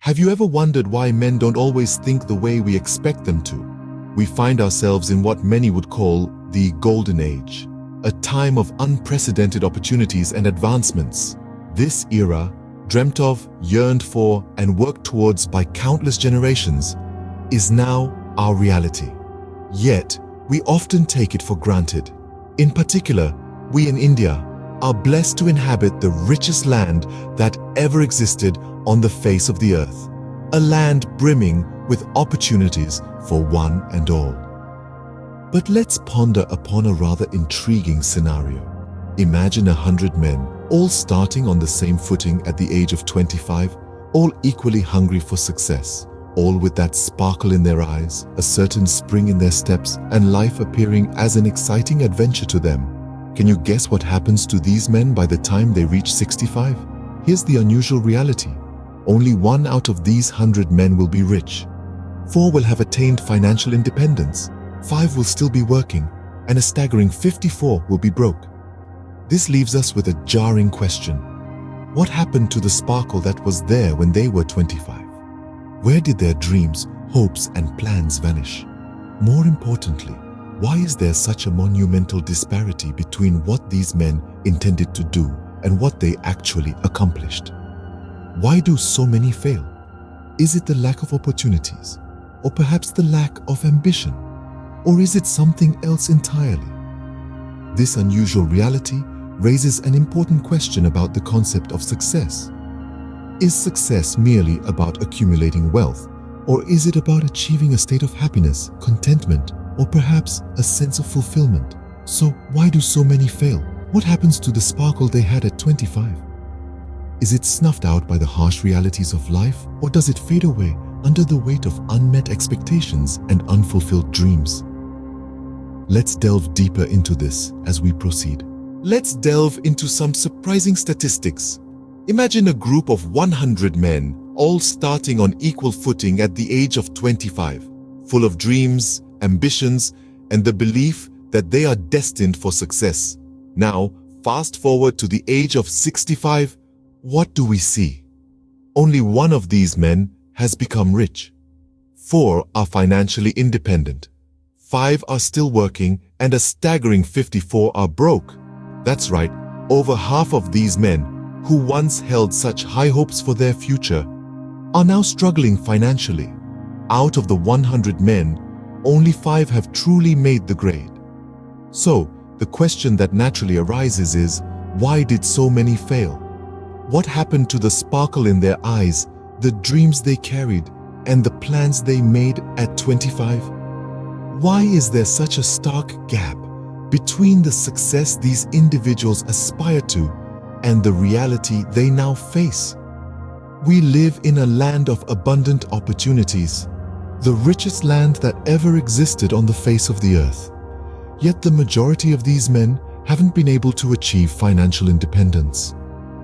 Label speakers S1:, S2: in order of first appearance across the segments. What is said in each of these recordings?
S1: Have you ever wondered why men don't always think the way we expect them to? We find ourselves in what many would call the golden age, a time of unprecedented opportunities and advancements. This era, dreamt of, yearned for, and worked towards by countless generations, is now our reality. Yet, we often take it for granted. In particular, we in India are blessed to inhabit the richest land that ever existed on the face of the earth, a land brimming with opportunities for one and all. But let's ponder upon a rather intriguing scenario. Imagine 100 men, all starting on the same footing at the age of 25, all equally hungry for success, all with that sparkle in their eyes, a certain spring in their steps, and life appearing as an exciting adventure to them. Can you guess what happens to these men by the time they reach 65? Here's the unusual reality. Only 1 out of these 100 men will be rich. 4 will have attained financial independence. 5 will still be working, and a staggering 54 will be broke. This leaves us with a jarring question. What happened to the sparkle that was there when they were 25? Where did their dreams, hopes, and plans vanish? More importantly, why is there such a monumental disparity between what these men intended to do and what they actually accomplished? Why do so many fail? Is it the lack of opportunities? Or perhaps the lack of ambition? Or is it something else entirely? This unusual reality raises an important question about the concept of success. Is success merely about accumulating wealth, or is it about achieving a state of happiness, contentment, or perhaps a sense of fulfillment? So why do so many fail? What happens to the sparkle they had at 25? Is it snuffed out by the harsh realities of life, or does it fade away under the weight of unmet expectations and unfulfilled dreams? Let's delve deeper into this as we proceed. Let's delve into some surprising statistics. Imagine a group of 100 men, all starting on equal footing at the age of 25, full of dreams, ambitions, and the belief that they are destined for success. Now, fast forward to the age of 65, what do we see? Only 1 of these men has become rich. 4 are financially independent. 5 are still working, and a staggering 54 are broke. That's right, over half of these men, who once held such high hopes for their future, are now struggling financially. Out of the 100 men, only 5 have truly made the grade. So, the question that naturally arises is, why did so many fail? What happened to the sparkle in their eyes, the dreams they carried, and the plans they made at 25? Why is there such a stark gap between the success these individuals aspire to and the reality they now face? We live in a land of abundant opportunities, the richest land that ever existed on the face of the earth. Yet the majority of these men haven't been able to achieve financial independence.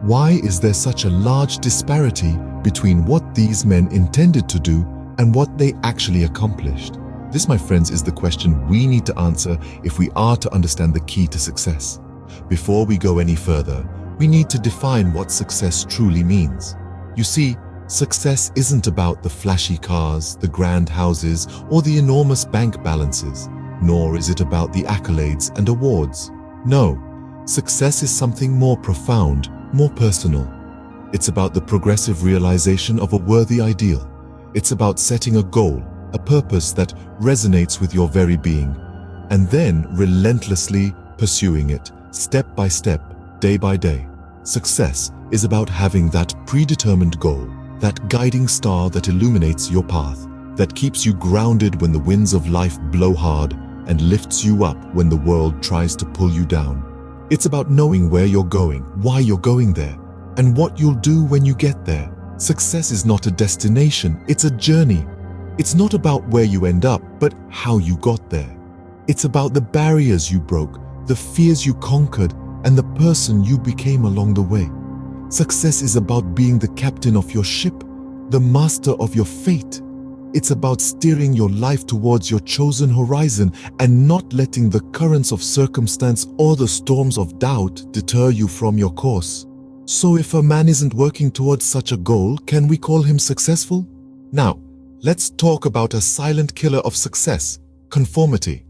S1: Why is there such a large disparity between what these men intended to do and what they actually accomplished? This, my friends, is the question we need to answer if we are to understand the key to success. Before we go any further, we need to define what success truly means. You see, success isn't about the flashy cars, the grand houses, or the enormous bank balances, nor is it about the accolades and awards. No, success is something more profound, more personal. It's about the progressive realization of a worthy ideal. It's about setting a goal, a purpose that resonates with your very being, and then relentlessly pursuing it, step by step, day by day. Success is about having that predetermined goal, that guiding star that illuminates your path, that keeps you grounded when the winds of life blow hard and lifts you up when the world tries to pull you down. It's about knowing where you're going, why you're going there, and what you'll do when you get there. Success is not a destination, it's a journey. It's not about where you end up, but how you got there. It's about the barriers you broke, the fears you conquered, and the person you became along the way. Success is about being the captain of your ship, the master of your fate. It's about steering your life towards your chosen horizon and not letting the currents of circumstance or the storms of doubt deter you from your course. So if a man isn't working towards such a goal, can we call him successful? Now, let's talk about a silent killer of success, conformity.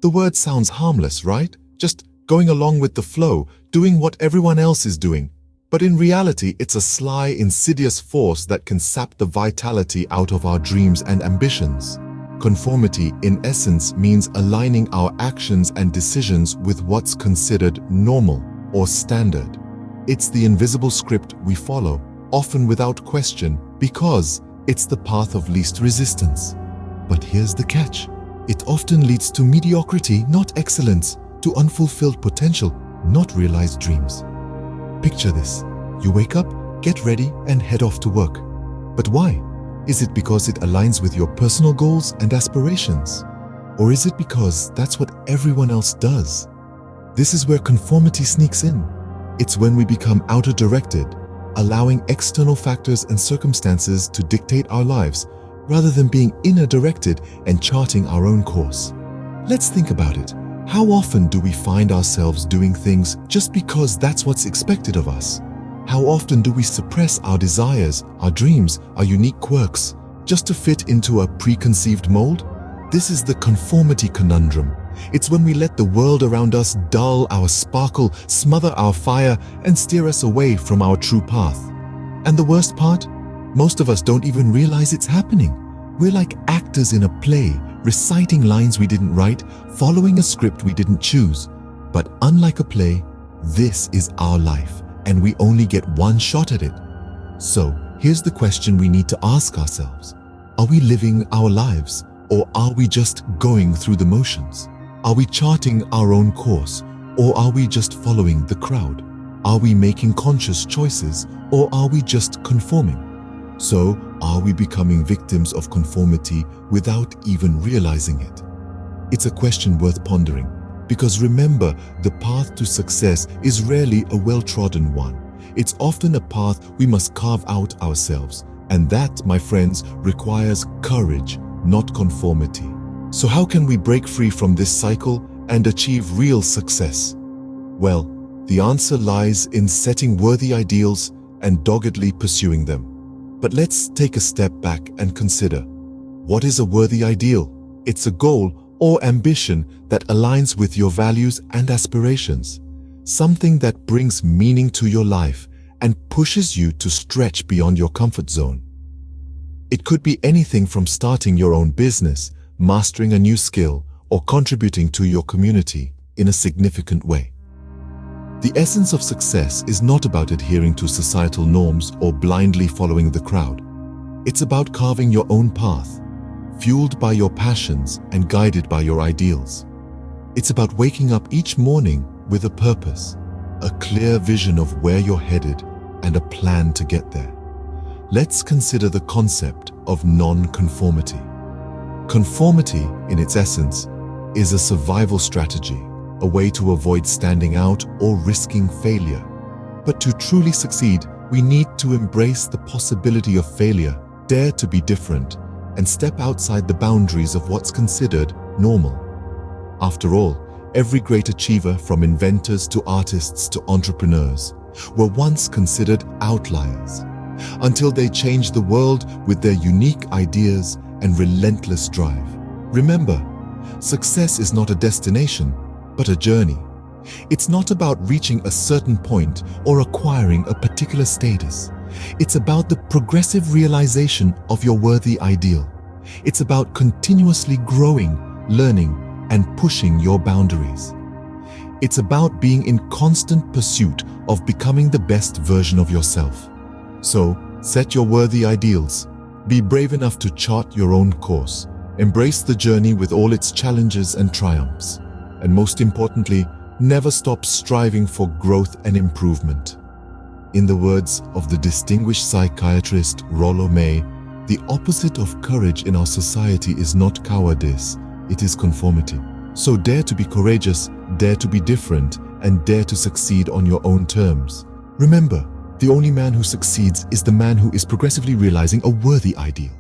S1: The word sounds harmless, right? Just going along with the flow, doing what everyone else is doing. But in reality, it's a sly, insidious force that can sap the vitality out of our dreams and ambitions. Conformity, in essence, means aligning our actions and decisions with what's considered normal or standard. It's the invisible script we follow, often without question, because it's the path of least resistance. But here's the catch. It often leads to mediocrity, not excellence, to unfulfilled potential, not realized dreams. Picture this. You wake up, get ready, and head off to work. But why? Is it because it aligns with your personal goals and aspirations? Or is it because that's what everyone else does? This is where conformity sneaks in. It's when we become outer-directed, allowing external factors and circumstances to dictate our lives, rather than being inner-directed and charting our own course. Let's think about it. How often do we find ourselves doing things just because that's what's expected of us? How often do we suppress our desires, our dreams, our unique quirks, just to fit into a preconceived mold? This is the conformity conundrum. It's when we let the world around us dull our sparkle, smother our fire, and steer us away from our true path. And the worst part? Most of us don't even realize it's happening. We're like actors in a play, reciting lines we didn't write, following a script we didn't choose. But unlike a play, this is our life, and we only get one shot at it. So, here's the question we need to ask ourselves. Are we living our lives, or are we just going through the motions? Are we charting our own course, or are we just following the crowd? Are we making conscious choices, or are we just conforming? So, are we becoming victims of conformity without even realizing it? It's a question worth pondering, because remember, the path to success is rarely a well-trodden one. It's often a path we must carve out ourselves, and that, my friends, requires courage, not conformity. So how can we break free from this cycle and achieve real success? Well, the answer lies in setting worthy ideals and doggedly pursuing them. But let's take a step back and consider, what is a worthy ideal? It's a goal or ambition that aligns with your values and aspirations, something that brings meaning to your life and pushes you to stretch beyond your comfort zone. It could be anything from starting your own business, mastering a new skill, or contributing to your community in a significant way. The essence of success is not about adhering to societal norms or blindly following the crowd. It's about carving your own path, fueled by your passions and guided by your ideals. It's about waking up each morning with a purpose, a clear vision of where you're headed, and a plan to get there. Let's consider the concept of non-conformity. Conformity, in its essence, is a survival strategy, a way to avoid standing out or risking failure. But to truly succeed, we need to embrace the possibility of failure, dare to be different, and step outside the boundaries of what's considered normal. After all, every great achiever, from inventors to artists to entrepreneurs, were once considered outliers, until they changed the world with their unique ideas and relentless drive. Remember, success is not a destination, but a journey. It's not about reaching a certain point or acquiring a particular status. It's about the progressive realization of your worthy ideal. It's about continuously growing, learning, and pushing your boundaries. It's about being in constant pursuit of becoming the best version of yourself. So, set your worthy ideals. Be brave enough to chart your own course. Embrace the journey with all its challenges and triumphs. And most importantly, never stop striving for growth and improvement. In the words of the distinguished psychiatrist Rollo May, the opposite of courage in our society is not cowardice, it is conformity. So dare to be courageous, dare to be different, and dare to succeed on your own terms. Remember, the only man who succeeds is the man who is progressively realizing a worthy ideal.